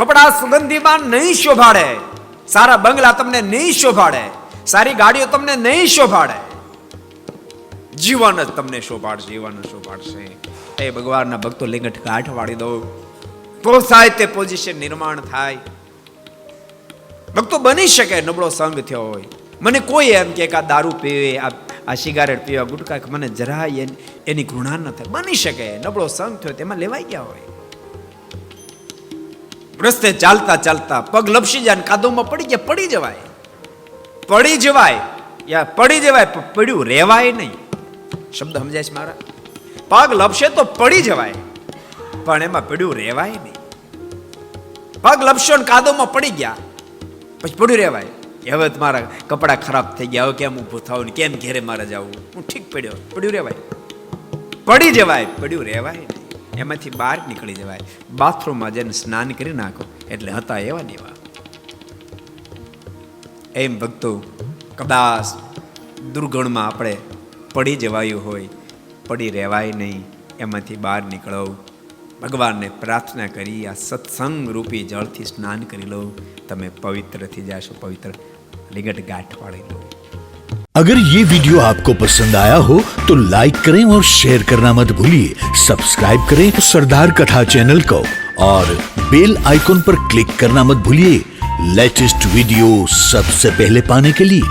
કપડા સુગંધીમાં નહીં શોભાડે, સારા બંગલા તમને નહીં શોભાડે, સારી ગાડીઓ તમને નહીં શોભાડે, જીવન જ તમને શોભાડશે, જીવન શોભાડશે. એ ભગવાનના ભક્તો લીંગઠ ગાંઠ વાળી દો, તો થાય તે પોઝિશન નિર્માણ થાય. ભક્તો બની શકે નબળો સંગ થયો હોય. મને કોઈ એમ કે આ દારૂ પીવે, આ સિગારેટ પીવા, ગુટકા, મને જરાય એની ઘૃણા ન થાય. બની શકે નબળો સંગ થયો, તેમાં લેવાઈ ગયા હોય. રસ્તે ચાલતા ચાલતા પગ લપસી જાય, કાદવમાં પડી ગયા, પડી જવાય, પડી જવાય, યા પડી જવાય, પડ્યું રહેવાય નહીં. શબ્દ સમજાય છે મારા? પગ લપસે તો પડી જવાય, પણ એમાં પડ્યું રહેવાય નહીં. પગ લપસો ને કાદવમાં પડી ગયા, પછી પડ્યું રહેવાય. હવે મારા કપડા ખરાબ થઈ ગયા, હવે કેમ ઊભું થવું ને કેમ ઘેરે મારે જવું, હું ઠીક પડ્યો, પડ્યું રહેવાય, પડી જવાય, પડ્યું રહેવાય નહીં. એમાંથી બહાર નીકળી જવાય. બાથરૂમમાં જઈને સ્નાન કરી નાખો એટલે હતા એવા ને એવા. એમ ભક્તો, કદાચ દુર્ગણમાં આપણે પડી જવાયું હોય, પડી રહેવાય નહીં, એમાંથી બહાર નીકળો. ભગવાનને પ્રાર્થના કરી આ સત્સંગ રૂપી જળથી સ્નાન કરી લો, તમે પવિત્ર થઈ જાશો, પવિત્ર લીંગઠ ગાંઠ વાળી લો. अगर ये वीडियो आपको पसंद आया हो तो लाइक करें और शेयर करना मत भूलिए. सब्सक्राइब करें सरदार कथा चैनल को और बेल आइकॉन पर क्लिक करना मत भूलिए लेटेस्ट वीडियो सबसे पहले पाने के लिए.